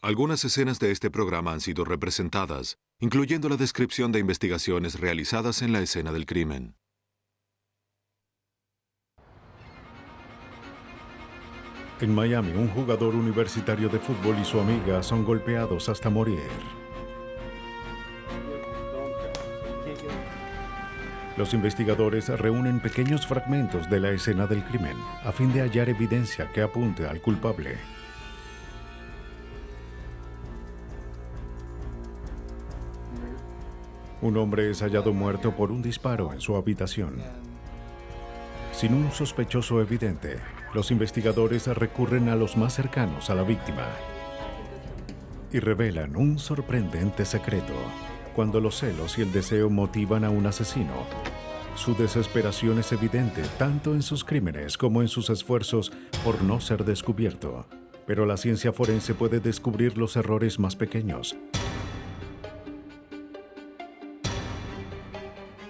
Algunas escenas de este programa han sido representadas, incluyendo la descripción de investigaciones realizadas en la escena del crimen. En Miami, un jugador universitario de fútbol y su amiga son golpeados hasta morir. Los investigadores reúnen pequeños fragmentos de la escena del crimen a fin de hallar evidencia que apunte al culpable. Un hombre es hallado muerto por un disparo en su habitación. Sin un sospechoso evidente, los investigadores recurren a los más cercanos a la víctima y revelan un sorprendente secreto. Cuando los celos y el deseo motivan a un asesino, su desesperación es evidente tanto en sus crímenes como en sus esfuerzos por no ser descubierto. Pero la ciencia forense puede descubrir los errores más pequeños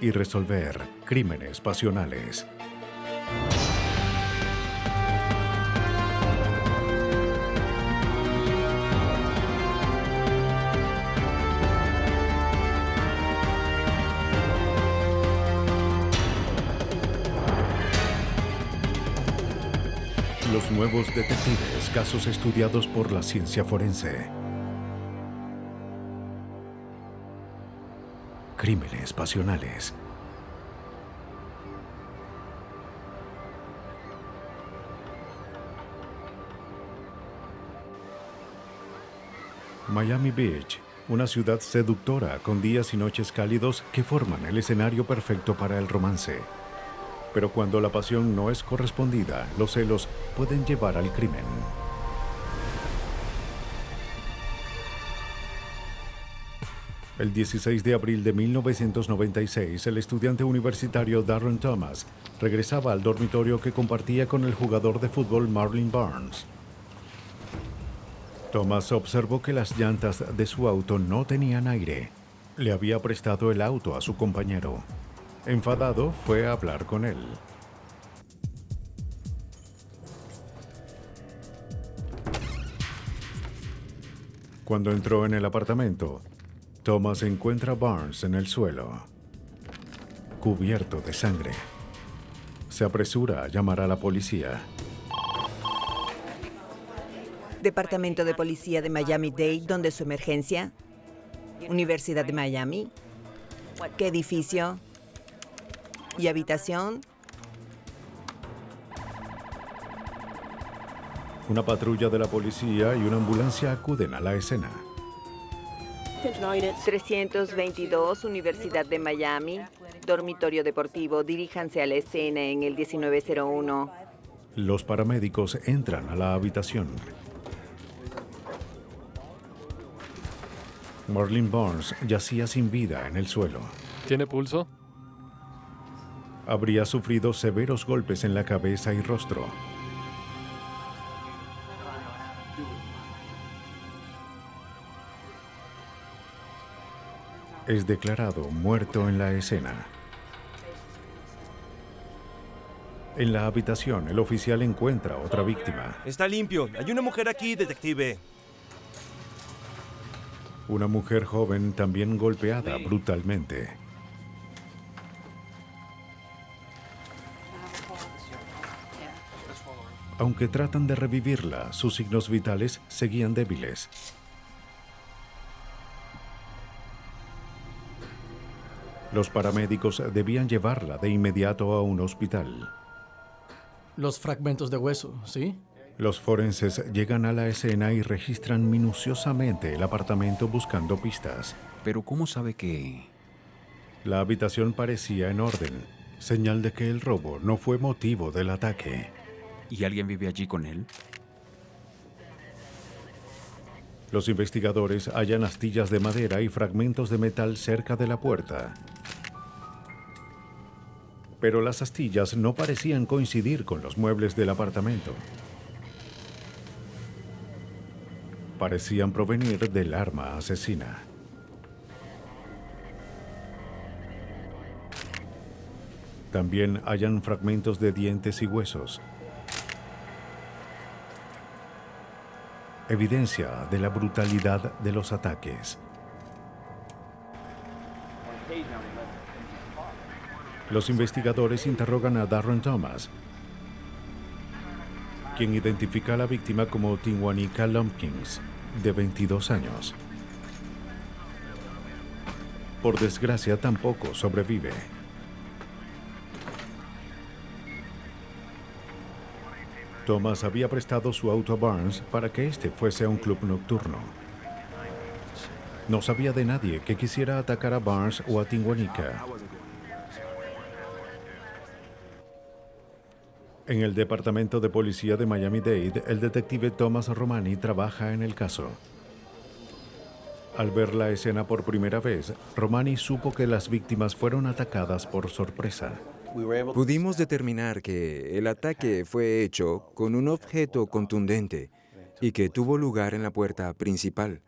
y resolver crímenes pasionales. Los nuevos detectives, casos estudiados por la ciencia forense. Crímenes pasionales. Miami Beach, una ciudad seductora con días y noches cálidos que forman el escenario perfecto para el romance. Pero cuando la pasión no es correspondida, los celos pueden llevar al crimen. El 16 de abril de 1996, el estudiante universitario Darren Thomas regresaba al dormitorio que compartía con el jugador de fútbol Marlin Barnes. Thomas observó que las llantas de su auto no tenían aire. Le había prestado el auto a su compañero. Enfadado, fue a hablar con él. Cuando entró en el apartamento, Thomas encuentra a Barnes en el suelo, cubierto de sangre. Se apresura a llamar a la policía. Departamento de Policía de Miami-Dade, ¿dónde es su emergencia? Universidad de Miami. ¿Qué edificio? ¿Y habitación? Una patrulla de la policía y una ambulancia acuden a la escena. 322, Universidad de Miami. Dormitorio deportivo, diríjanse a la escena en el 1901. Los paramédicos entran a la habitación. Marlin Barnes yacía sin vida en el suelo. ¿Tiene pulso? Habría sufrido severos golpes en la cabeza y rostro. Es declarado muerto en la escena. En la habitación, el oficial encuentra otra víctima. Está limpio. Hay una mujer aquí, detective. Una mujer joven también golpeada brutalmente. Aunque tratan de revivirla, sus signos vitales seguían débiles. Los paramédicos debían llevarla de inmediato a un hospital. Los fragmentos de hueso, ¿sí? Los forenses llegan a la escena y registran minuciosamente el apartamento buscando pistas. Pero ¿cómo sabe que...? La habitación parecía en orden, señal de que el robo no fue motivo del ataque. ¿Y alguien vive allí con él? Los investigadores hallan astillas de madera y fragmentos de metal cerca de la puerta. Pero las astillas no parecían coincidir con los muebles del apartamento. Parecían provenir del arma asesina. También hallan fragmentos de dientes y huesos. evidencia de la brutalidad de los ataques. Los investigadores interrogan a Darren Thomas, quien identifica a la víctima como Tinwanika Lumpkins, de 22 años. Por desgracia, tampoco sobrevive. Thomas había prestado su auto a Barnes para que éste fuese a un club nocturno. No sabía de nadie que quisiera atacar a Barnes o a Tinwanika. En el Departamento de Policía de Miami-Dade, el detective Thomas Romani trabaja en el caso. Al ver la escena por primera vez, Romani supo que las víctimas fueron atacadas por sorpresa. Pudimos determinar que el ataque fue hecho con un objeto contundente y que tuvo lugar en la puerta principal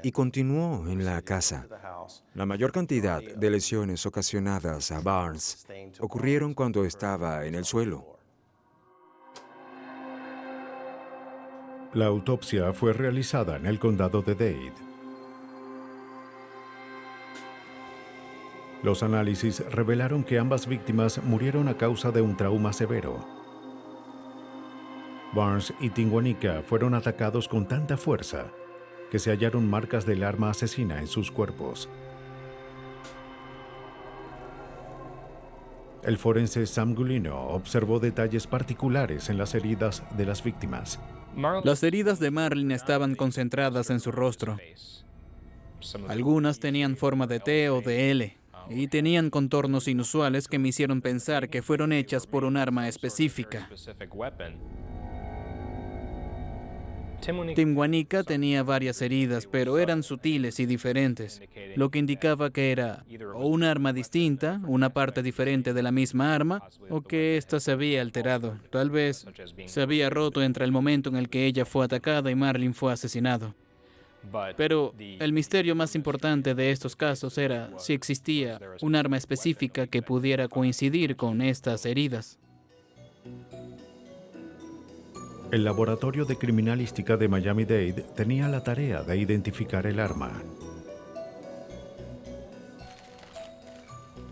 y continuó en la casa. La mayor cantidad de lesiones ocasionadas a Barnes ocurrieron cuando estaba en el suelo. La autopsia fue realizada en el condado de Dade. Los análisis revelaron que ambas víctimas murieron a causa de un trauma severo. Barnes y Tinwanika fueron atacados con tanta fuerza que se hallaron marcas del arma asesina en sus cuerpos. El forense Sam Gulino observó detalles particulares en las heridas de las víctimas. Las heridas de Marlin estaban concentradas en su rostro. Algunas tenían forma de T o de L y tenían contornos inusuales que me hicieron pensar que fueron hechas por un arma específica. Tinwanika tenía varias heridas, pero eran sutiles y diferentes, lo que indicaba que era o un arma distinta, una parte diferente de la misma arma, o que ésta se había alterado. Tal vez se había roto entre el momento en el que ella fue atacada y Marlin fue asesinado. Pero el misterio más importante de estos casos era si existía un arma específica que pudiera coincidir con estas heridas. El Laboratorio de Criminalística de Miami-Dade tenía la tarea de identificar el arma.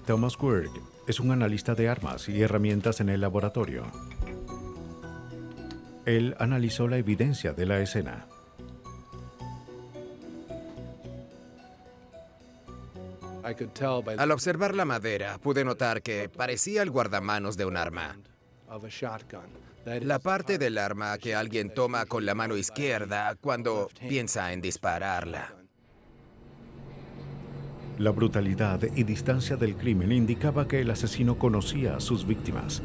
Thomas Quirk es un analista de armas y herramientas en el laboratorio. Él analizó la evidencia de la escena. Al observar la madera, pude notar que parecía el guardamanos de un arma. La parte del arma que alguien toma con la mano izquierda cuando piensa en dispararla. La brutalidad y distancia del crimen indicaba que el asesino conocía a sus víctimas.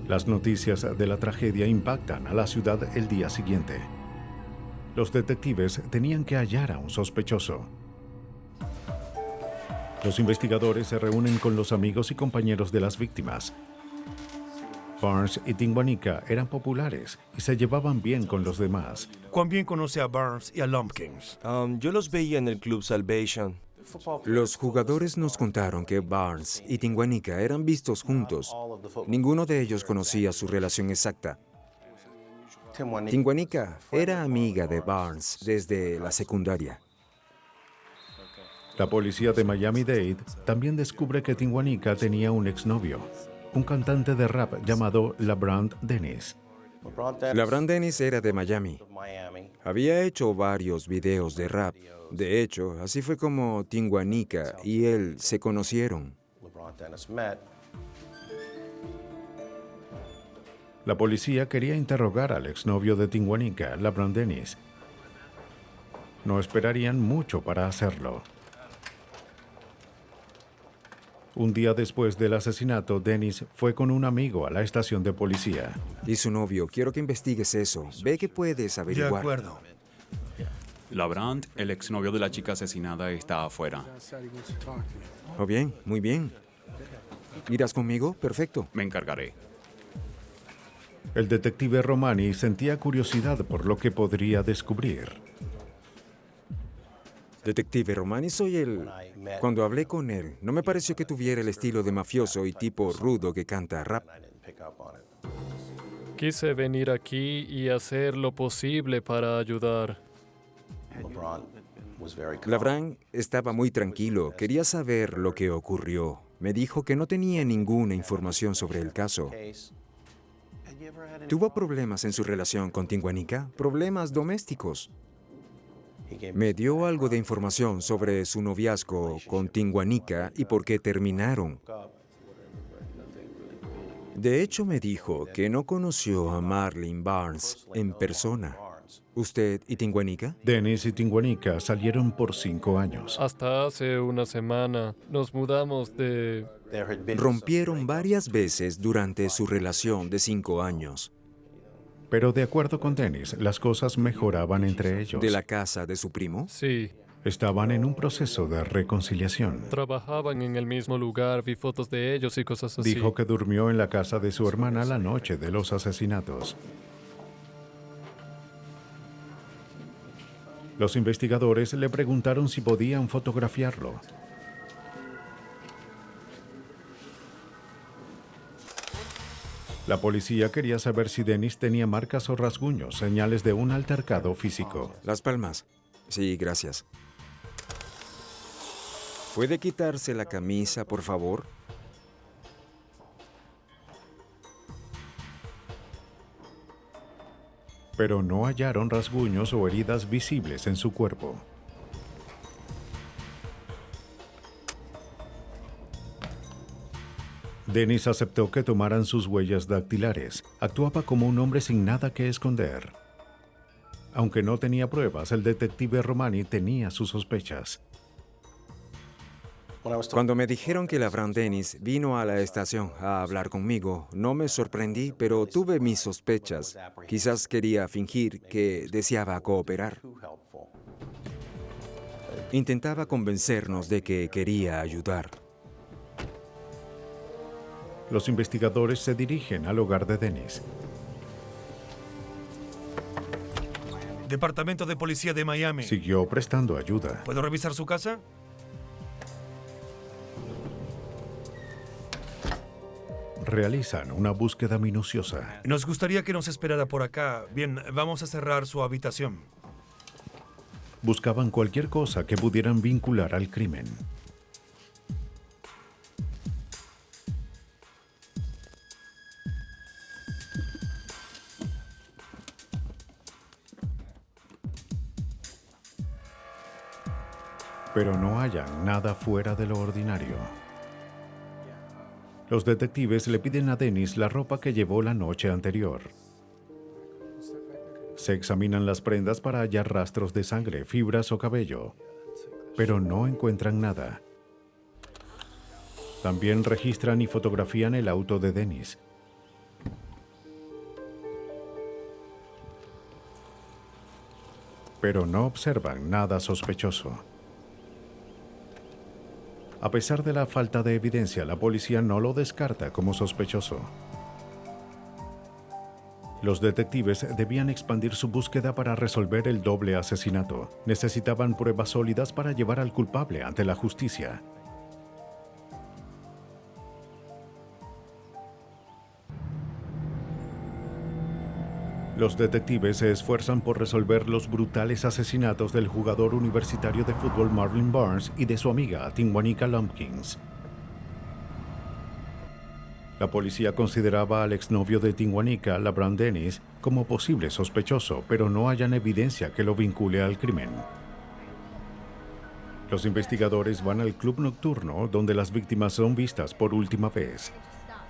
Las noticias de la tragedia impactan a la ciudad el día siguiente. Los detectives tenían que hallar a un sospechoso. Los investigadores se reúnen con los amigos y compañeros de las víctimas. Barnes y Tinwanika eran populares y se llevaban bien con los demás. ¿Cuán bien conoce a Barnes y a Lumpkins? Yo los veía en el Club Salvation. Los jugadores nos contaron que Barnes y Tinwanika eran vistos juntos. Ninguno de ellos conocía su relación exacta. Tinwanika era amiga de Barnes desde la secundaria. La policía de Miami-Dade también descubre que Tinwanika tenía un exnovio, un cantante de rap llamado LeBron Dennis. LeBron Dennis era de Miami. Había hecho varios videos de rap. De hecho, así fue como Tinwanika y él se conocieron. La policía quería interrogar al exnovio de Tinwanika, LeBron Dennis. No esperarían mucho para hacerlo. Un día después del asesinato, Dennis fue con un amigo a la estación de policía. Y su novio, quiero que investigues eso. Ve que puedes averiguar. De acuerdo. LeBron, el exnovio de la chica asesinada, está afuera. Oh, bien, muy bien. ¿Irás conmigo? Perfecto. Me encargaré. El detective Romani sentía curiosidad por lo que podría descubrir. Detective Romani, soy él. Cuando hablé con él, no me pareció que tuviera el estilo de mafioso y tipo rudo que canta rap. Quise venir aquí y hacer lo posible para ayudar. LeBrun estaba muy tranquilo. Quería saber lo que ocurrió. Me dijo que no tenía ninguna información sobre el caso. ¿Tuvo problemas en su relación con Tinguanica? ¿Problemas domésticos? Me dio algo de información sobre su noviazgo con Tinguanica y por qué terminaron. De hecho, me dijo que no conoció a Marlene Barnes en persona. ¿Usted y Tinguanica? Dennis y Tinguanica salieron por 5 años. Hasta hace una semana nos mudamos de... Rompieron varias veces durante su relación de 5 años. Pero de acuerdo con Dennis, las cosas mejoraban entre ellos. ¿De la casa de su primo? Sí. Estaban en un proceso de reconciliación. Trabajaban en el mismo lugar, vi fotos de ellos y cosas así. Dijo que durmió en la casa de su hermana la noche de los asesinatos. Los investigadores le preguntaron si podían fotografiarlo. La policía quería saber si Dennis tenía marcas o rasguños, señales de un altercado físico. Las palmas. Sí, gracias. ¿Puede quitarse la camisa, por favor? Pero no hallaron rasguños o heridas visibles en su cuerpo. Dennis aceptó que tomaran sus huellas dactilares. Actuaba como un hombre sin nada que esconder. Aunque no tenía pruebas, el detective Romani tenía sus sospechas. Cuando me dijeron que LeBrun Dennis vino a la estación a hablar conmigo, no me sorprendí, pero tuve mis sospechas. Quizás quería fingir que deseaba cooperar. Intentaba convencernos de que quería ayudar. Los investigadores se dirigen al hogar de Dennis. Departamento de Policía de Miami. Siguió prestando ayuda. ¿Puedo revisar su casa? Realizan una búsqueda minuciosa. Nos gustaría que nos esperara por acá. Bien, vamos a cerrar su habitación. Buscaban cualquier cosa que pudieran vincular al crimen. Pero no hallan nada fuera de lo ordinario. Los detectives le piden a Dennis la ropa que llevó la noche anterior. Se examinan las prendas para hallar rastros de sangre, fibras o cabello, pero no encuentran nada. También registran y fotografían el auto de Dennis. Pero no observan nada sospechoso. A pesar de la falta de evidencia, la policía no lo descarta como sospechoso. Los detectives debían expandir su búsqueda para resolver el doble asesinato. Necesitaban pruebas sólidas para llevar al culpable ante la justicia. Los detectives se esfuerzan por resolver los brutales asesinatos del jugador universitario de fútbol Marlene Barnes y de su amiga Tinguanica Lumpkins. La policía consideraba al exnovio de Tinguanica, LeBrun Dennis, como posible sospechoso, pero no hallan evidencia que lo vincule al crimen. Los investigadores van al club nocturno donde las víctimas son vistas por última vez.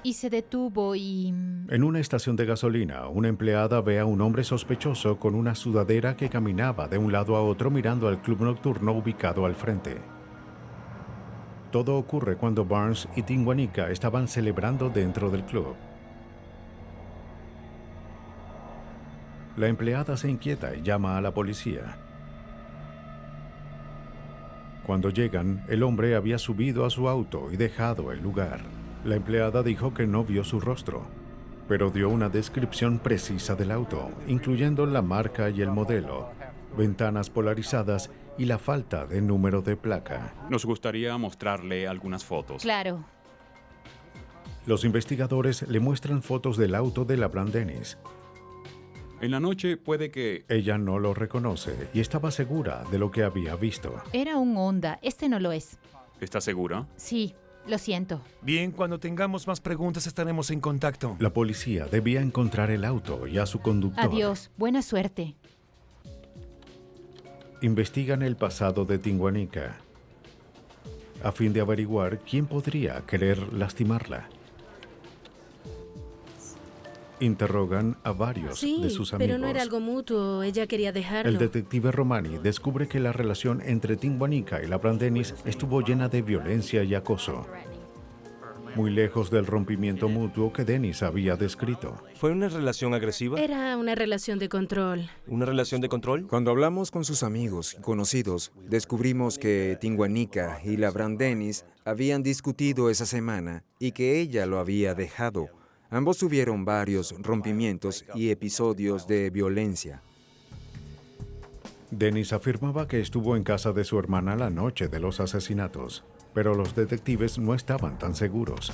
Y se detuvo y... En una estación de gasolina, una empleada ve a un hombre sospechoso con una sudadera que caminaba de un lado a otro mirando al club nocturno ubicado al frente. Todo ocurre cuando Barnes y Tinguanica estaban celebrando dentro del club. La empleada se inquieta y llama a la policía. Cuando llegan, el hombre había subido a su auto y dejado el lugar. La empleada dijo que no vio su rostro, pero dio una descripción precisa del auto, incluyendo la marca y el modelo, ventanas polarizadas y la falta de número de placa. Nos gustaría mostrarle algunas fotos. Claro. Los investigadores le muestran fotos del auto de LaBrant Dennis. En la noche puede que... Ella no lo reconoce y estaba segura de lo que había visto. Era un Honda. Este no lo es. ¿Está segura? Sí, lo siento. Bien, cuando tengamos más preguntas estaremos en contacto. La policía debía encontrar el auto y a su conductor. Adiós. Buena suerte. Investigan el pasado de Tinguanica a fin de averiguar quién podría querer lastimarla. Interrogan a varios de sus amigos. Pero no era algo mutuo. Ella quería dejarlo. El detective Romani descubre que la relación entre Tinguanica y LaBrant Dennis estuvo llena de violencia y acoso, muy lejos del rompimiento mutuo que Dennis había descrito. ¿Fue una relación agresiva? Era una relación de control. ¿Una relación de control? Cuando hablamos con sus amigos y conocidos, descubrimos que Tinguanica y LaBrant Dennis habían discutido esa semana y que ella lo había dejado. Ambos tuvieron varios rompimientos y episodios de violencia. Dennis afirmaba que estuvo en casa de su hermana la noche de los asesinatos, pero los detectives no estaban tan seguros.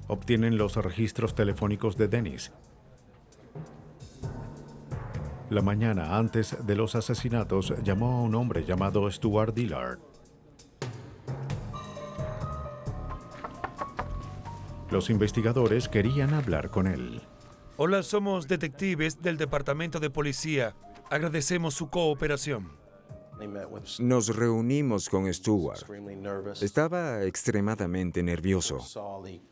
Obtienen los registros telefónicos de Dennis. La mañana antes de los asesinatos llamó a un hombre llamado Stuart Dillard. Los investigadores querían hablar con él. Hola, somos detectives del Departamento de Policía. Agradecemos su cooperación. Nos reunimos con Stuart. Estaba extremadamente nervioso.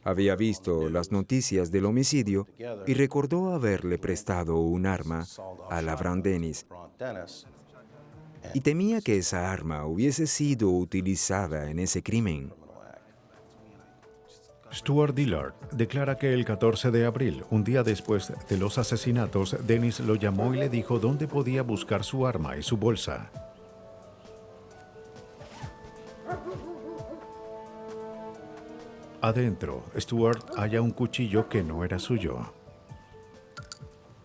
Había visto las noticias del homicidio y recordó haberle prestado un arma a LaBrant Dennis. Y temía que esa arma hubiese sido utilizada en ese crimen. Stuart Dillard declara que el 14 de abril, un día después de los asesinatos, Dennis lo llamó y le dijo dónde podía buscar su arma y su bolsa. Adentro, Stuart halla un cuchillo que no era suyo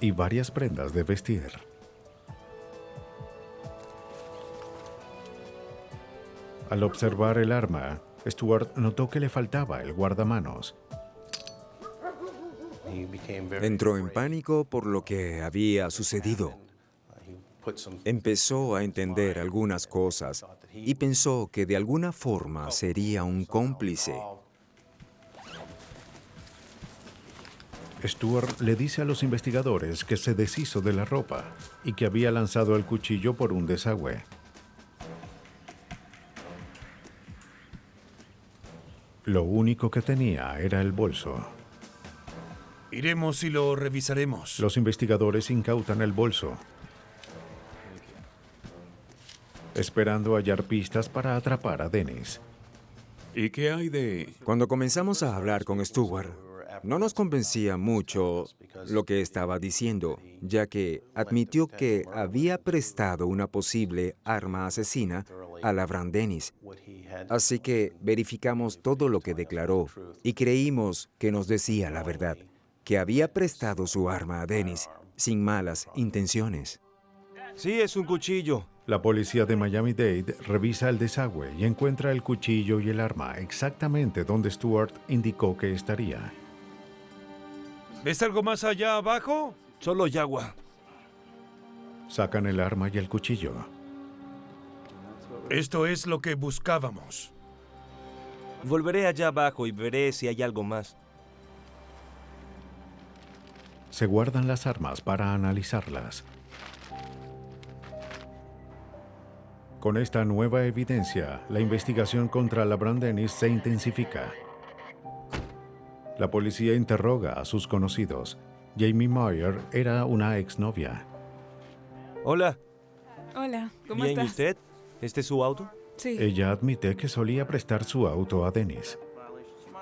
y varias prendas de vestir. Al observar el arma, Stuart notó que le faltaba el guardamanos. Entró en pánico por lo que había sucedido. Empezó a entender algunas cosas y pensó que de alguna forma sería un cómplice. Stuart le dice a los investigadores que se deshizo de la ropa y que había lanzado el cuchillo por un desagüe. Lo único que tenía era el bolso. Iremos y lo revisaremos. Los investigadores incautan el bolso, esperando hallar pistas para atrapar a Dennis. ¿Y qué hay de...? Cuando comenzamos a hablar con Stuart, no nos convencía mucho lo que estaba diciendo, ya que admitió que había prestado una posible arma asesina a LaBrant Dennis. Así que verificamos todo lo que declaró y creímos que nos decía la verdad, que había prestado su arma a Dennis sin malas intenciones. Sí, es un cuchillo. La policía de Miami-Dade revisa el desagüe y encuentra el cuchillo y el arma exactamente donde Stuart indicó que estaría. ¿Ves algo más allá abajo? Solo agua. Sacan el arma y el cuchillo. Esto es lo que buscábamos. Volveré allá abajo y veré si hay algo más. Se guardan las armas para analizarlas. Con esta nueva evidencia, la investigación contra LaBrant Dennis se intensifica. La policía interroga a sus conocidos. Jamie Meyer era una exnovia. Hola. Hola, ¿cómo ¿Bien, estás? ¿y usted? ¿Este es su auto? Sí. Ella admite que solía prestar su auto a Dennis.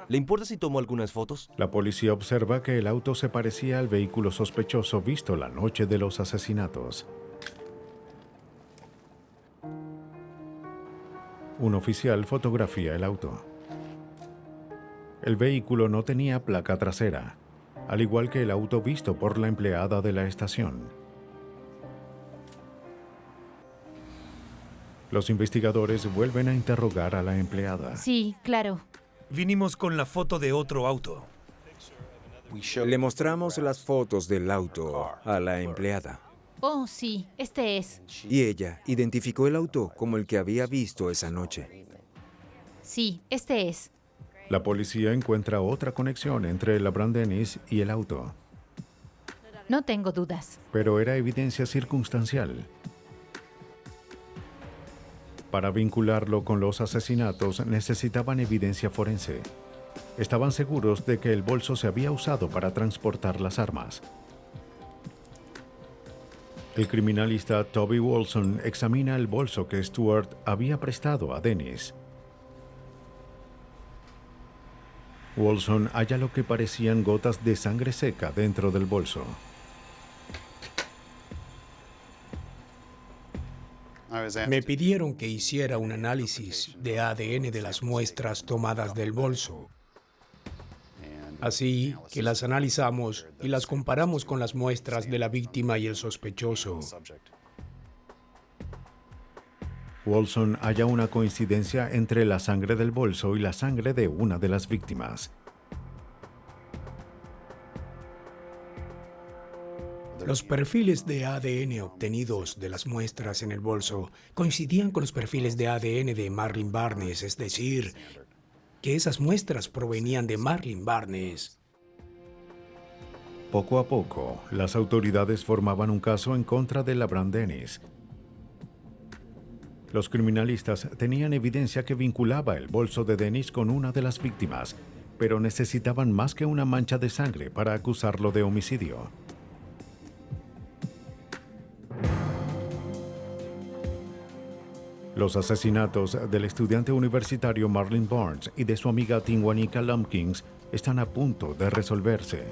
¿Le importa si tomo algunas fotos? La policía observa que el auto se parecía al vehículo sospechoso visto la noche de los asesinatos. Un oficial fotografía el auto. El vehículo no tenía placa trasera, al igual que el auto visto por la empleada de la estación. Los investigadores vuelven a interrogar a la empleada. Sí, claro. Vinimos con la foto de otro auto. Le mostramos las fotos del auto a la empleada. Oh, sí, este es. Y ella identificó el auto como el que había visto esa noche. Sí, este es. La policía encuentra otra conexión entre LaBrant Dennis y el auto, No tengo dudas. pero era evidencia circunstancial. Para vincularlo con los asesinatos necesitaban evidencia forense. Estaban seguros de que el bolso se había usado para transportar las armas. El criminalista Toby Wolson examina el bolso que Stuart había prestado a Dennis. Wolson halla lo que parecían gotas de sangre seca dentro del bolso. Me pidieron que hiciera un análisis de ADN de las muestras tomadas del bolso. Así que las analizamos y las comparamos con las muestras de la víctima y el sospechoso. Wolson halla una coincidencia entre la sangre del bolso y la sangre de una de las víctimas. Los perfiles de ADN obtenidos de las muestras en el bolso coincidían con los perfiles de ADN de Marlene Barnes, es decir, que esas muestras provenían de Marlene Barnes. Poco a poco, las autoridades formaban un caso en contra de LaBrant Dennis. Los criminalistas tenían evidencia que vinculaba el bolso de Dennis con una de las víctimas, pero necesitaban más que una mancha de sangre para acusarlo de homicidio. Los asesinatos del estudiante universitario Marlene Barnes y de su amiga Tinwanika Lumpkins están a punto de resolverse.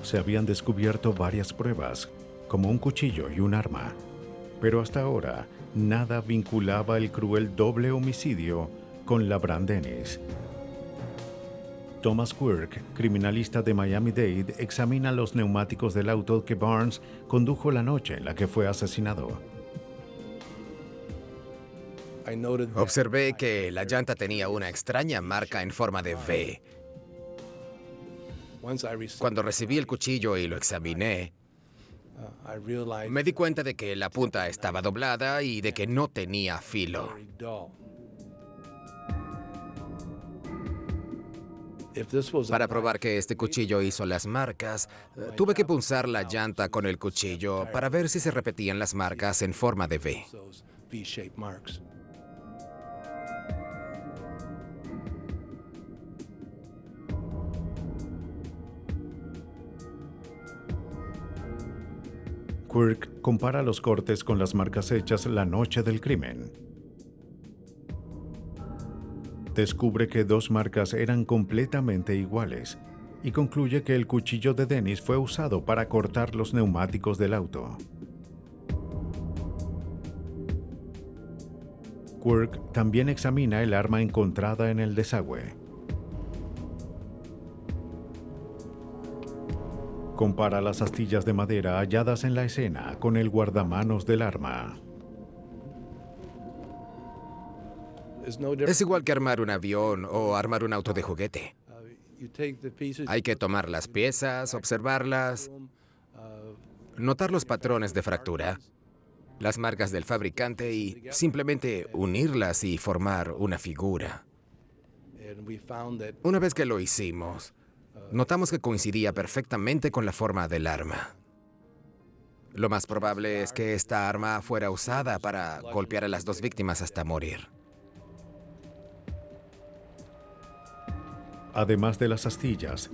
Se habían descubierto varias pruebas, como un cuchillo y un arma, pero hasta ahora nada vinculaba el cruel doble homicidio con LaBrant Dennis. Thomas Quirk, criminalista de Miami-Dade, examina los neumáticos del auto que Barnes condujo la noche en la que fue asesinado. Observé que la llanta tenía una extraña marca en forma de V. Cuando recibí el cuchillo y lo examiné, me di cuenta de que la punta estaba doblada y de que no tenía filo. Para probar que este cuchillo hizo las marcas, tuve que punzar la llanta con el cuchillo para ver si se repetían las marcas en forma de V. Quirk compara los cortes con las marcas hechas la noche del crimen. Descubre que dos marcas eran completamente iguales y concluye que el cuchillo de Dennis fue usado para cortar los neumáticos del auto. Quirk también examina el arma encontrada en el desagüe. Compara las astillas de madera halladas en la escena con el guardamanos del arma. Es igual que armar un avión o armar un auto de juguete. Hay que tomar las piezas, observarlas, notar los patrones de fractura, las marcas del fabricante y simplemente unirlas y formar una figura. Una vez que lo hicimos, notamos que coincidía perfectamente con la forma del arma. Lo más probable es que esta arma fuera usada para golpear a las dos víctimas hasta morir. Además de las astillas,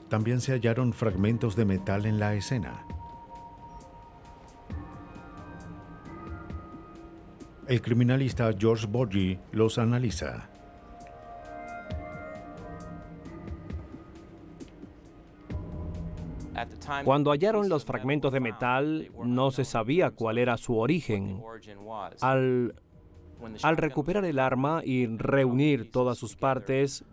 también se hallaron fragmentos de metal en la escena. El criminalista George Borgi los analiza. Cuando hallaron los fragmentos de metal, no se sabía cuál era su origen. Al recuperar el arma y reunir todas sus partes,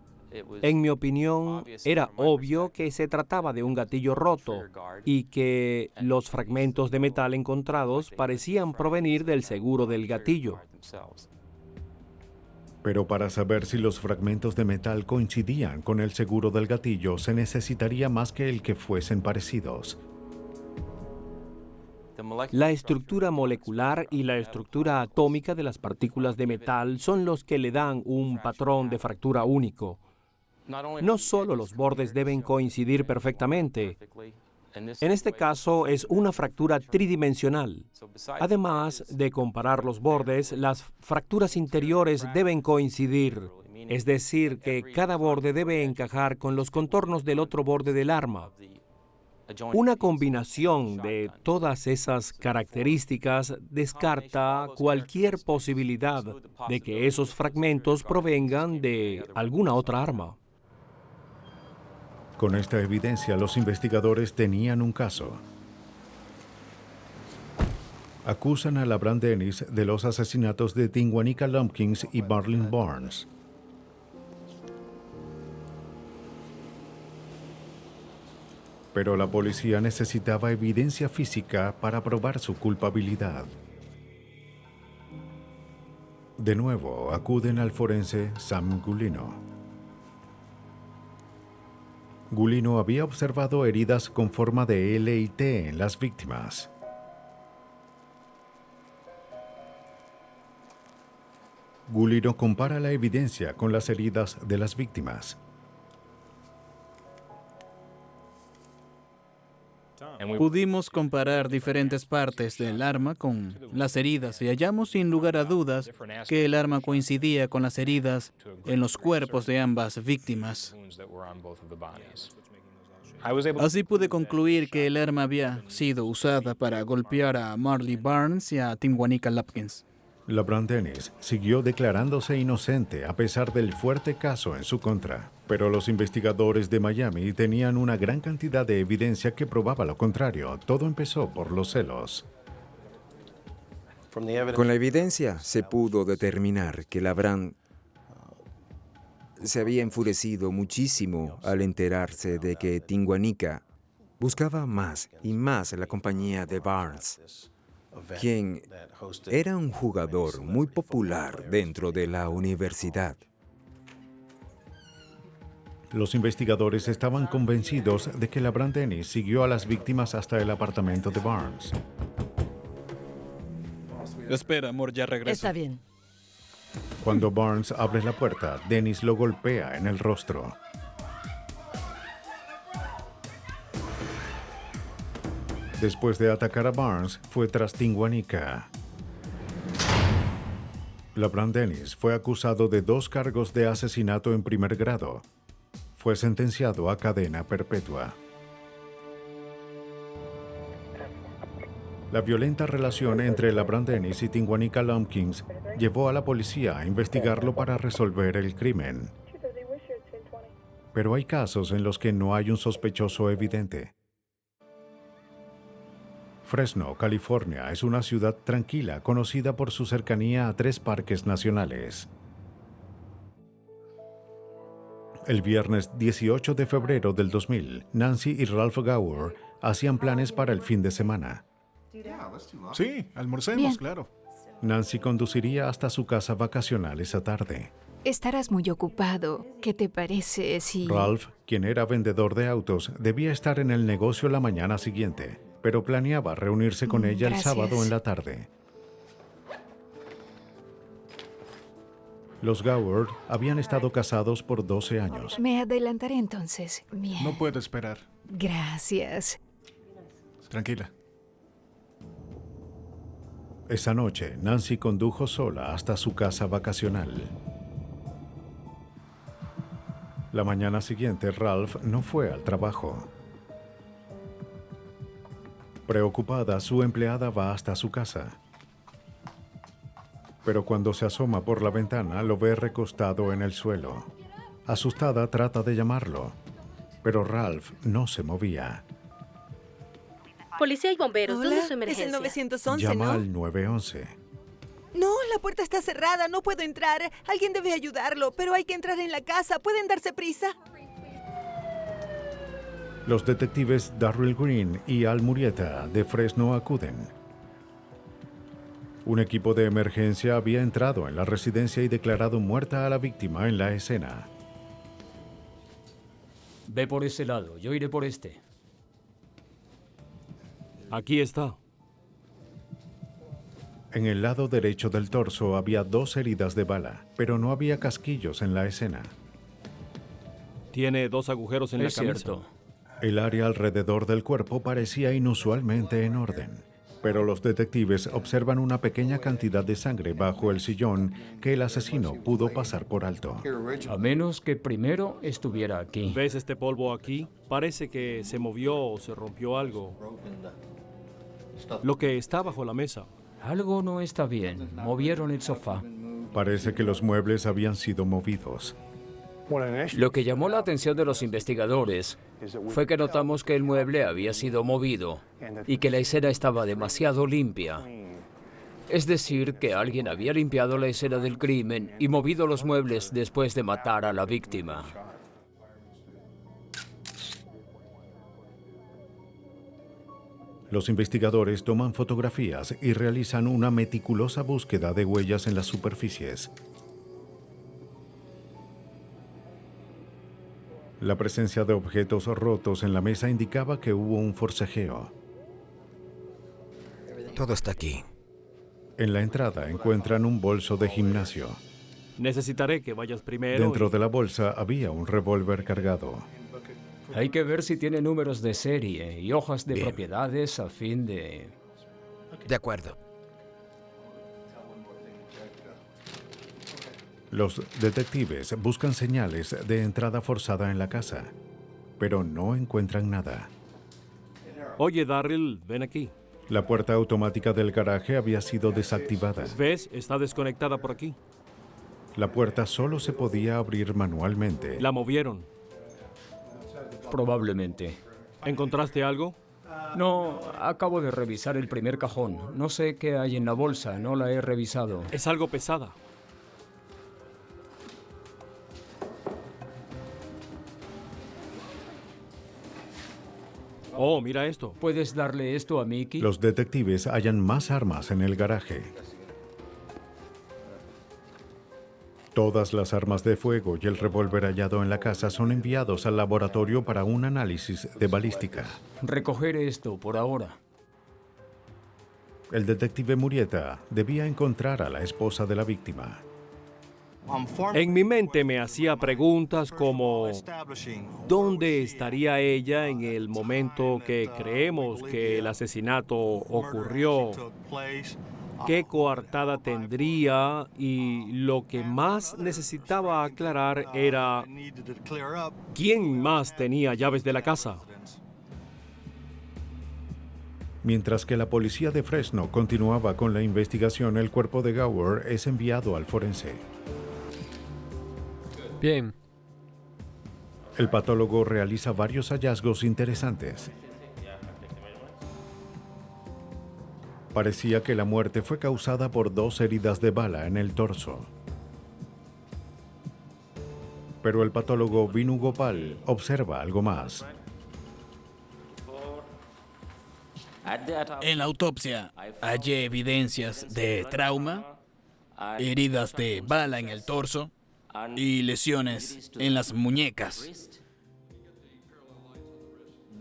en mi opinión, era obvio que se trataba de un gatillo roto y que los fragmentos de metal encontrados parecían provenir del seguro del gatillo. Pero para saber si los fragmentos de metal coincidían con el seguro del gatillo, se necesitaría más que el que fuesen parecidos. La estructura molecular y la estructura atómica de las partículas de metal son los que le dan un patrón de fractura único. No solo los bordes deben coincidir perfectamente. En este caso es una fractura tridimensional. Además de comparar los bordes, las fracturas interiores deben coincidir. Es decir, que cada borde debe encajar con los contornos del otro borde del arma. Una combinación de todas esas características descarta cualquier posibilidad de que esos fragmentos provengan de alguna otra arma. Con esta evidencia, los investigadores tenían un caso. Acusan a LaBrant Dennis de los asesinatos de Tinguanica Lumpkins y Marlin Barnes. Pero la policía necesitaba evidencia física para probar su culpabilidad. De nuevo, acuden al forense Sam Gulino. Gulino había observado heridas con forma de L y T en las víctimas. Gulino compara la evidencia con las heridas de las víctimas. Pudimos comparar diferentes partes del arma con las heridas y hallamos sin lugar a dudas que el arma coincidía con las heridas en los cuerpos de ambas víctimas. Así pude concluir que el arma había sido usada para golpear a Marlin Barnes y a Tinguanica Lumpkins. LaBrant Dennis siguió declarándose inocente a pesar del fuerte caso en su contra, pero los investigadores de Miami tenían una gran cantidad de evidencia que probaba lo contrario. Todo empezó por los celos. Con la evidencia se pudo determinar que LaBrant se había enfurecido muchísimo al enterarse de que Tinguanica buscaba más y más la compañía de Barnes, quien era un jugador muy popular dentro de la universidad. Los investigadores estaban convencidos de que LaBrant Dennis siguió a las víctimas hasta el apartamento de Barnes. Espera, amor, ya regreso. Está bien. Cuando Barnes abre la puerta, Dennis lo golpea en el rostro. Después de atacar a Barnes, fue tras Tinguanica. LaBrant Dennis fue acusado de 2 cargos de asesinato en primer grado. Fue sentenciado a cadena perpetua. La violenta relación entre LaBrant Dennis y Tinguanica Lumpkins llevó a la policía a investigarlo para resolver el crimen. Pero hay casos en los que no hay un sospechoso evidente. Fresno, California, es una ciudad tranquila conocida por su cercanía a 3 parques nacionales. El viernes 18 de febrero del 2000, Nancy y Ralph Gower hacían planes para el fin de semana. Sí, almorcemos, Bien. claro. Nancy conduciría hasta su casa vacacional esa tarde. Estarás muy ocupado. ¿Qué te parece si...? Ralph, quien era vendedor de autos, debía estar en el negocio la mañana siguiente, pero planeaba reunirse con ella el Gracias. sábado en la tarde. Los Gower habían estado casados por 12 años. Me adelantaré entonces. Bien. No puedo esperar. Gracias. Tranquila. Esa noche, Nancy condujo sola hasta su casa vacacional. La mañana siguiente, Ralph no fue al trabajo. Preocupada, su empleada va hasta su casa. Pero cuando se asoma por la ventana, lo ve recostado en el suelo. Asustada, trata de llamarlo, pero Ralph no se movía. Policía y bomberos, ¿dónde es su Es emergencia? el 911, Llama ¿no? al 911. No, la puerta está cerrada, no puedo entrar. Alguien debe ayudarlo, pero hay que entrar en la casa. ¿Pueden darse prisa? Los detectives Darryl Green y Al Murieta de Fresno acuden. Un equipo de emergencia había entrado en la residencia y declarado muerta a la víctima en la escena. Ve por ese lado, yo iré por este. Aquí está. En el lado derecho del torso había 2 heridas de bala, pero no había casquillos en la escena. Tiene 2 agujeros en la Es camisa. cierto. El área alrededor del cuerpo parecía inusualmente en orden, pero los detectives observan una pequeña cantidad de sangre bajo el sillón que el asesino pudo pasar por alto. A menos que primero estuviera aquí. ¿Ves este polvo aquí? Parece que se movió o se rompió algo. Lo que está bajo la mesa. Algo no está bien. Movieron el sofá. Parece que los muebles habían sido movidos. Lo que llamó la atención de los investigadores fue que notamos que el mueble había sido movido y que la escena estaba demasiado limpia. Es decir, que alguien había limpiado la escena del crimen y movido los muebles después de matar a la víctima. Los investigadores toman fotografías y realizan una meticulosa búsqueda de huellas en las superficies. La presencia de objetos rotos en la mesa indicaba que hubo un forcejeo. Todo está aquí. En la entrada encuentran un bolso de gimnasio. Necesitaré que vayas primero. Dentro de la bolsa había un revólver cargado. Hay que ver si tiene números de serie y hojas de propiedades a fin de... De acuerdo. Los detectives buscan señales de entrada forzada en la casa, pero no encuentran nada. Oye, Darryl, ven aquí. La puerta automática del garaje había sido desactivada. ¿Ves? Está desconectada por aquí. La puerta solo se podía abrir manualmente. La movieron. Probablemente. ¿Encontraste algo? No, acabo de revisar el primer cajón. No sé qué hay en la bolsa, no la he revisado. Es algo pesada. Oh, mira esto. ¿Puedes darle esto a Mickey? Los detectives hallan más armas en el garaje. Todas las armas de fuego y el revólver hallado en la casa son enviados al laboratorio para un análisis de balística. Recoger esto por ahora. El detective Murieta debía encontrar a la esposa de la víctima. En mi mente me hacía preguntas como ¿dónde estaría ella en el momento que creemos que el asesinato ocurrió? ¿Qué coartada tendría? Y lo que más necesitaba aclarar era ¿quién más tenía llaves de la casa? Mientras que la policía de Fresno continuaba con la investigación, el cuerpo de Gower es enviado al forense. Bien. El patólogo realiza varios hallazgos interesantes. Parecía que la muerte fue causada por 2 heridas de bala en el torso. Pero el patólogo Vinu Gopal observa algo más. En la autopsia hallé evidencias de trauma, heridas de bala en el torso y lesiones en las muñecas.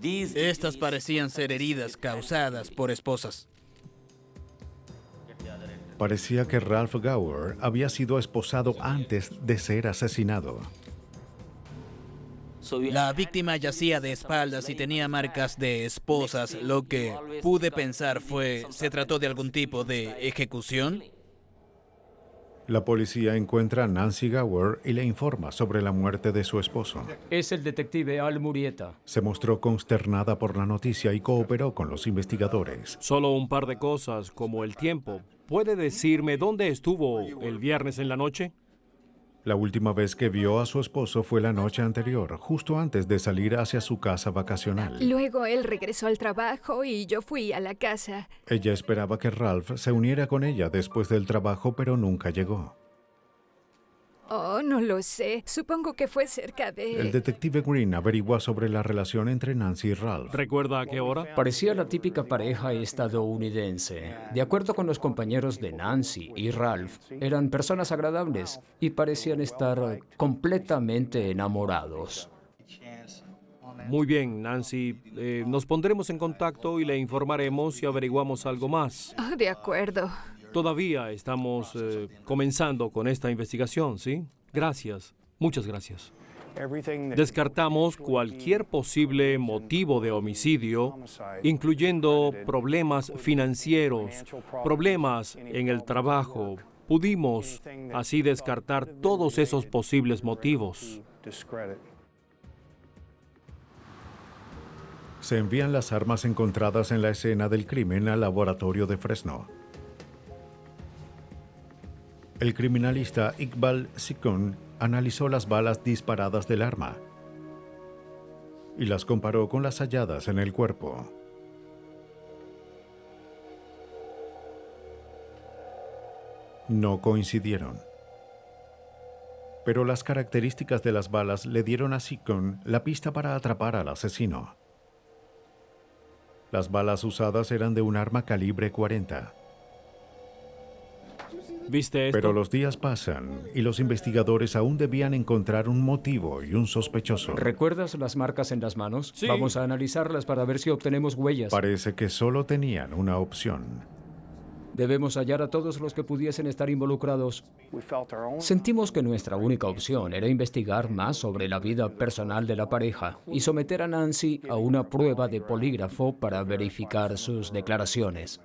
Estas parecían ser heridas causadas por esposas. Parecía que Ralph Gower había sido esposado antes de ser asesinado. La víctima yacía de espaldas y tenía marcas de esposas. Lo que pude pensar fue, ¿se trató de algún tipo de ejecución? La policía encuentra a Nancy Gower y le informa sobre la muerte de su esposo. Es el detective Al Murieta. Se mostró consternada por la noticia y cooperó con los investigadores. Solo un par de cosas, como el tiempo. ¿Puede decirme dónde estuvo el viernes en la noche? La última vez que vio a su esposo fue la noche anterior, justo antes de salir hacia su casa vacacional. Luego él regresó al trabajo y yo fui a la casa. Ella esperaba que Ralph se uniera con ella después del trabajo, pero nunca llegó. Oh, no lo sé. Supongo que fue cerca de... El detective Green averigua sobre la relación entre Nancy y Ralph. ¿Recuerda a qué hora? Parecía la típica pareja estadounidense. De acuerdo con los compañeros de Nancy y Ralph, eran personas agradables y parecían estar completamente enamorados. Muy bien, Nancy. Nos pondremos en contacto y le informaremos si averiguamos algo más. Oh, de acuerdo. Todavía estamos comenzando con esta investigación, ¿sí? Gracias. Muchas gracias. Descartamos cualquier posible motivo de homicidio, incluyendo problemas financieros, problemas en el trabajo. Pudimos así descartar todos esos posibles motivos. Se envían las armas encontradas en la escena del crimen al laboratorio de Fresno. El criminalista Iqbal Sikun analizó las balas disparadas del arma y las comparó con las halladas en el cuerpo. No coincidieron. Pero las características de las balas le dieron a Sikun la pista para atrapar al asesino. Las balas usadas eran de un arma calibre .40. ¿Viste esto? Pero los días pasan y los investigadores aún debían encontrar un motivo y un sospechoso. ¿Recuerdas las marcas en las manos? Sí. Vamos a analizarlas para ver si obtenemos huellas. Parece que solo tenían una opción. Debemos hallar a todos los que pudiesen estar involucrados. Sentimos que nuestra única opción era investigar más sobre la vida personal de la pareja y someter a Nancy a una prueba de polígrafo para verificar sus declaraciones.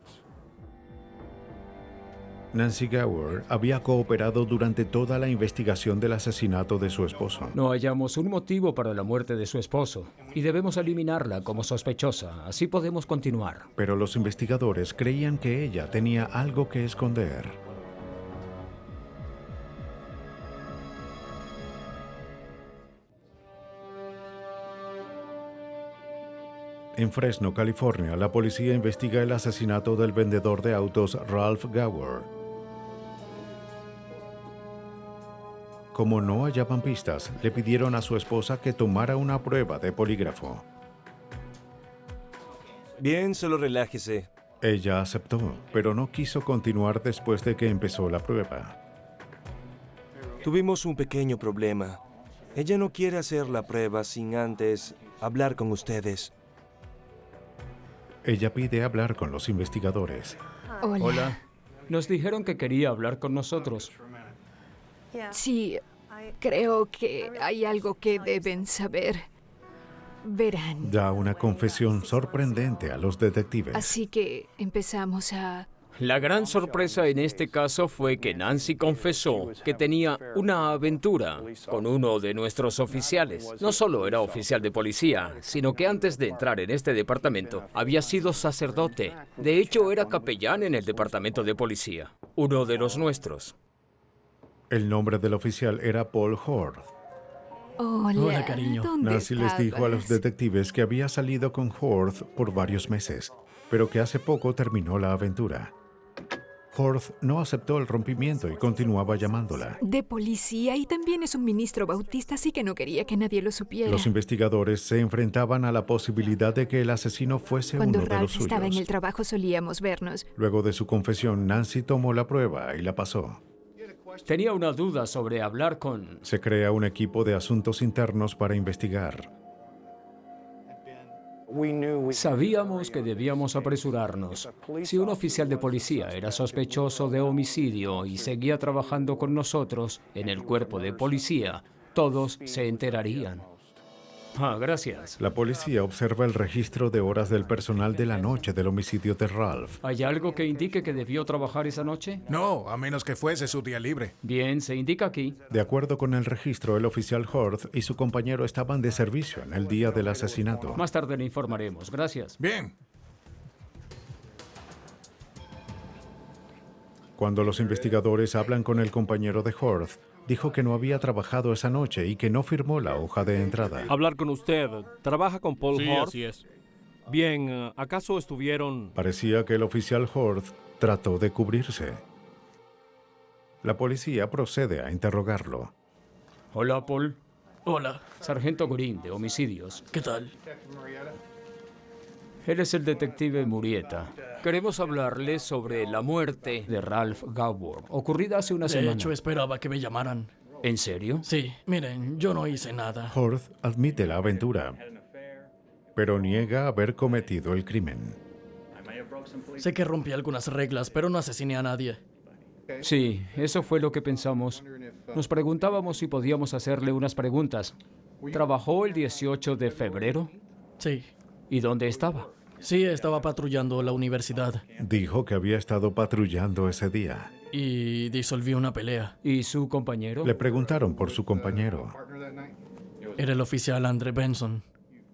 Nancy Gower había cooperado durante toda la investigación del asesinato de su esposo. No hallamos un motivo para la muerte de su esposo y debemos eliminarla como sospechosa. Así podemos continuar. Pero los investigadores creían que ella tenía algo que esconder. En Fresno, California, la policía investiga el asesinato del vendedor de autos Ralph Gower. Como no hallaban pistas, le pidieron a su esposa que tomara una prueba de polígrafo. Bien, solo relájese. Ella aceptó, pero no quiso continuar después de que empezó la prueba. Tuvimos un pequeño problema. Ella no quiere hacer la prueba sin antes hablar con ustedes. Ella pide hablar con los investigadores. Hola. Hola. Nos dijeron que quería hablar con nosotros. Sí, creo que hay algo que deben saber. Verán. Da una confesión sorprendente a los detectives. Así que empezamos a... La gran sorpresa en este caso fue que Nancy confesó que tenía una aventura con uno de nuestros oficiales. No solo era oficial de policía, sino que antes de entrar en este departamento había sido sacerdote. De hecho, era capellán en el departamento de policía, uno de los nuestros. El nombre del oficial era Paul Horth. Hola, cariño. ¿Dónde Nancy les dijo a los estabas? detectives que había salido con Horth por varios meses, pero que hace poco terminó la aventura. Horth no aceptó el rompimiento y continuaba llamándola. De policía y también es un ministro bautista, así que no quería que nadie lo supiera. Los investigadores se enfrentaban a la posibilidad de que el asesino fuese Cuando uno de los Ralph estaba en el suyos. trabajo solíamos vernos. Luego de su confesión, Nancy tomó la prueba y la pasó. Tenía una duda sobre hablar con... Se crea un equipo de asuntos internos para investigar. Sabíamos que debíamos apresurarnos. Si un oficial de policía era sospechoso de homicidio y seguía trabajando con nosotros en el cuerpo de policía, todos se enterarían. Gracias. La policía observa el registro de horas del personal de la noche del homicidio de Ralph. ¿Hay algo que indique que debió trabajar esa noche? No, a menos que fuese su día libre. Bien, se indica aquí. De acuerdo con el registro, el oficial Horth y su compañero estaban de servicio en el día del asesinato. Más tarde le informaremos. Gracias. Bien. Cuando los investigadores hablan con el compañero de Horth, dijo que no había trabajado esa noche y que no firmó la hoja de entrada. Hablar con usted. ¿Trabaja con Paul Sí, Horth? así es. Bien, ¿acaso estuvieron...? Parecía que el oficial Horth trató de cubrirse. La policía procede a interrogarlo. Hola, Paul. Hola. Sargento Green, de homicidios. ¿Qué tal? Él es el detective Murieta. Queremos hablarle sobre la muerte de Ralph Gower, ocurrida hace una semana. De hecho, esperaba que me llamaran. ¿En serio? Sí, miren, yo no hice nada. Horth admite la aventura, pero niega haber cometido el crimen. Sé que rompí algunas reglas, pero no asesiné a nadie. Sí, eso fue lo que pensamos. Nos preguntábamos si podíamos hacerle unas preguntas. ¿Trabajó el 18 de febrero? Sí. ¿Y dónde estaba? Sí, estaba patrullando la universidad. Dijo que había estado patrullando ese día. Y disolvió una pelea. ¿Y su compañero? Le preguntaron por su compañero. Era el oficial Andre Benson.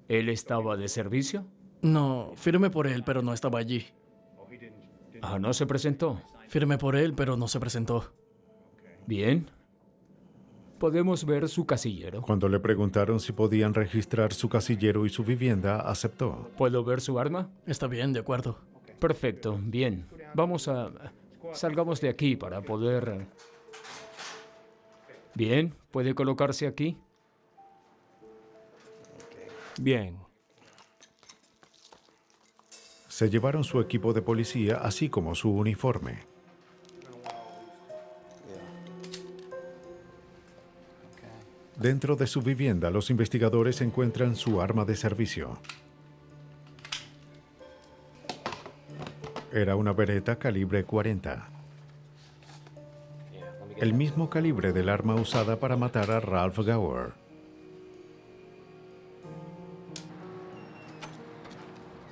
¿Él estaba de servicio? No, firmé por él, pero no estaba allí. Ah, ¿no se presentó? Firmé por él, pero no se presentó. Bien. ¿Podemos ver su casillero? Cuando le preguntaron si podían registrar su casillero y su vivienda, aceptó. ¿Puedo ver su arma? Está bien, de acuerdo. Perfecto, bien. Salgamos de aquí para poder... Bien, ¿puede colocarse aquí? Bien. Se llevaron su equipo de policía, así como su uniforme. Dentro de su vivienda, los investigadores encuentran su arma de servicio. Era una Beretta calibre .40. El mismo calibre del arma usada para matar a Ralph Gower.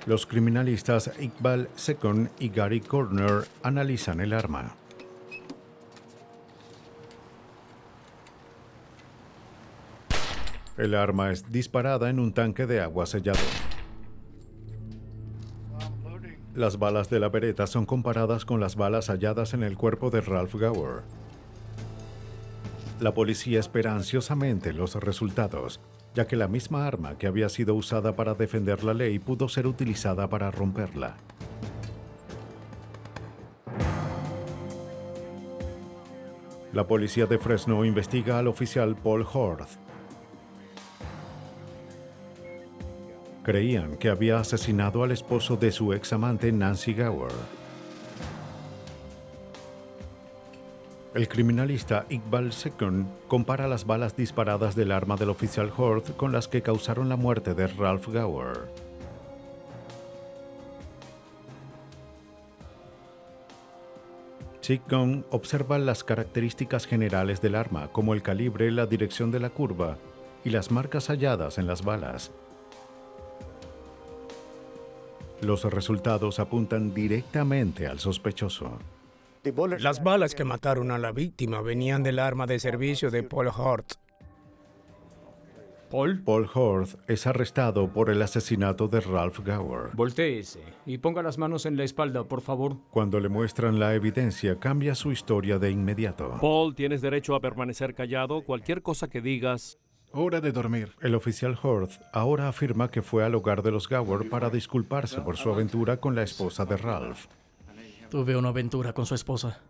Los criminalistas Iqbal Second y Gary Corner analizan el arma. El arma es disparada en un tanque de agua sellado. Las balas de la Beretta son comparadas con las balas halladas en el cuerpo de Ralph Gower. La policía espera ansiosamente los resultados, ya que la misma arma que había sido usada para defender la ley pudo ser utilizada para romperla. La policía de Fresno investiga al oficial Paul Horth. Creían que había asesinado al esposo de su examante Nancy Gower. El criminalista Iqbal Second compara las balas disparadas del arma del oficial Horth con las que causaron la muerte de Ralph Gower. Second observa las características generales del arma, como el calibre, la dirección de la curva y las marcas halladas en las balas. Los resultados apuntan directamente al sospechoso. Las balas que mataron a la víctima venían del arma de servicio de Paul Horth. Paul Horth es arrestado por el asesinato de Ralph Gower. Voltéese y ponga las manos en la espalda, por favor. Cuando le muestran la evidencia, cambia su historia de inmediato. Paul, tienes derecho a permanecer callado. Cualquier cosa que digas... Hora de dormir. El oficial Horth ahora afirma que fue al hogar de los Gower para disculparse por su aventura con la esposa de Ralph. Tuve una aventura con su esposa.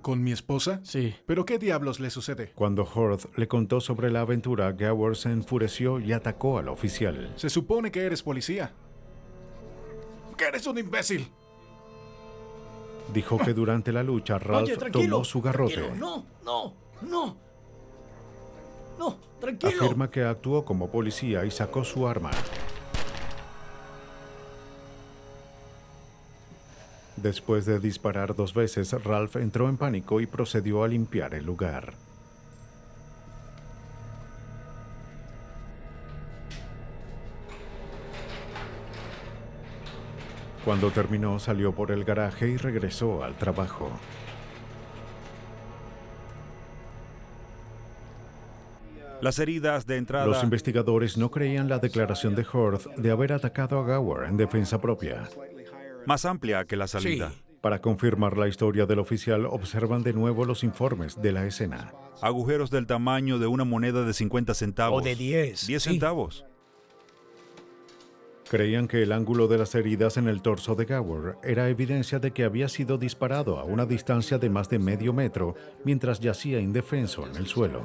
¿Con mi esposa? Sí. ¿Pero qué diablos le sucede? Cuando Horth le contó sobre la aventura, Gower se enfureció y atacó al oficial. Se supone que eres policía. ¡Que eres un imbécil! Dijo que durante la lucha Ralph tomó su garrote. No, tranquilo. Afirma que actuó como policía y sacó su arma. Después de disparar 2 veces, Ralph entró en pánico y procedió a limpiar el lugar. Cuando terminó, salió por el garaje y regresó al trabajo. Las heridas de entrada... Los investigadores no creían la declaración de Horth de haber atacado a Gower en defensa propia. Más amplia que la salida. Sí. Para confirmar la historia del oficial, observan de nuevo los informes de la escena. Agujeros del tamaño de una moneda de 50 centavos. O de 10. 10 centavos. Creían que el ángulo de las heridas en el torso de Gower era evidencia de que había sido disparado a una distancia de más de medio metro mientras yacía indefenso en el suelo.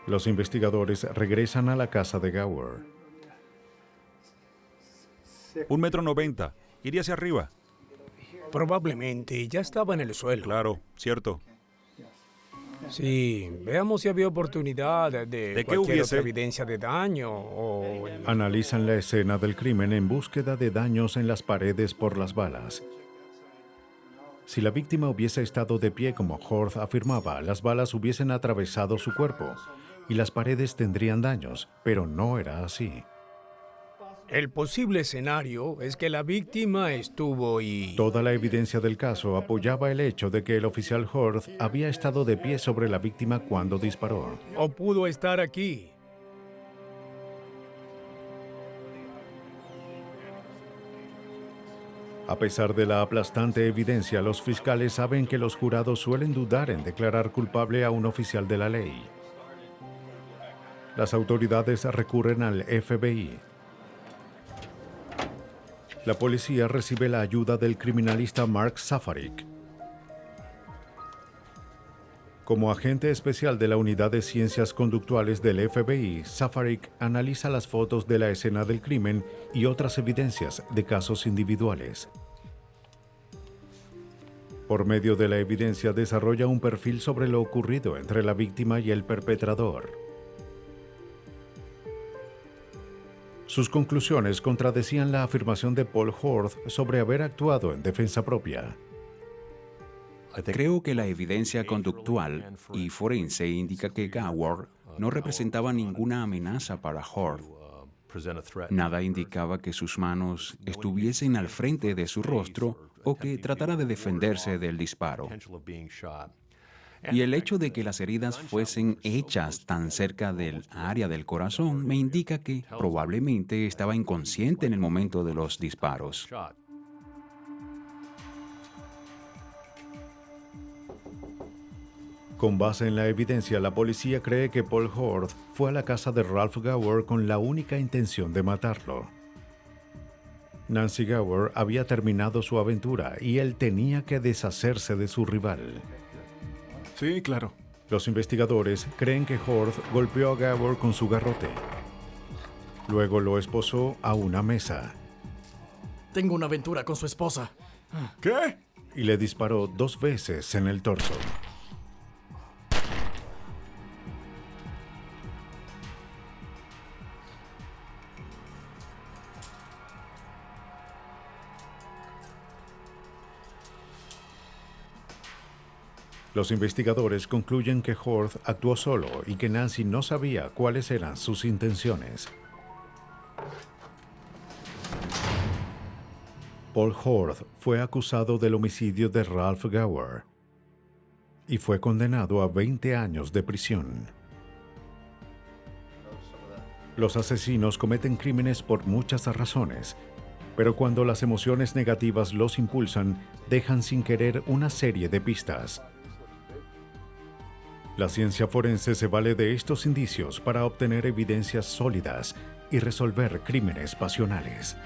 Los investigadores regresan a la casa de Gower. 1,90 m. Iría hacia arriba. Probablemente ya estaba en el suelo. Claro, cierto. Sí, veamos si había oportunidad de cualquier otra evidencia de daño o... Analizan la escena del crimen en búsqueda de daños en las paredes por las balas. Si la víctima hubiese estado de pie como Horth afirmaba, las balas hubiesen atravesado su cuerpo y las paredes tendrían daños, pero no era así. El posible escenario es que la víctima estuvo y... Toda la evidencia del caso apoyaba el hecho de que el oficial Horth había estado de pie sobre la víctima cuando disparó. O pudo estar aquí. A pesar de la aplastante evidencia, los fiscales saben que los jurados suelen dudar en declarar culpable a un oficial de la ley. Las autoridades recurren al FBI. La policía recibe la ayuda del criminalista Mark Safarik. Como agente especial de la Unidad de Ciencias Conductuales del FBI, Safarik analiza las fotos de la escena del crimen y otras evidencias de casos individuales. Por medio de la evidencia desarrolla un perfil sobre lo ocurrido entre la víctima y el perpetrador. Sus conclusiones contradecían la afirmación de Paul Horth sobre haber actuado en defensa propia. Creo que la evidencia conductual y forense indica que Gower no representaba ninguna amenaza para Horth. Nada indicaba que sus manos estuviesen al frente de su rostro o que tratara de defenderse del disparo. Y el hecho de que las heridas fuesen hechas tan cerca del área del corazón me indica que probablemente estaba inconsciente en el momento de los disparos. Con base en la evidencia, la policía cree que Paul Horth fue a la casa de Ralph Gower con la única intención de matarlo. Nancy Gower había terminado su aventura y él tenía que deshacerse de su rival. Sí, claro. Los investigadores creen que Horth golpeó a Gower con su garrote. Luego lo esposó a una mesa. Tengo una aventura con su esposa. ¿Qué? Y le disparó 2 veces en el torso. Los investigadores concluyen que Horth actuó solo y que Nancy no sabía cuáles eran sus intenciones. Paul Horth fue acusado del homicidio de Ralph Gower y fue condenado a 20 años de prisión. Los asesinos cometen crímenes por muchas razones, pero cuando las emociones negativas los impulsan, dejan sin querer una serie de pistas. La ciencia forense se vale de estos indicios para obtener evidencias sólidas y resolver crímenes pasionales.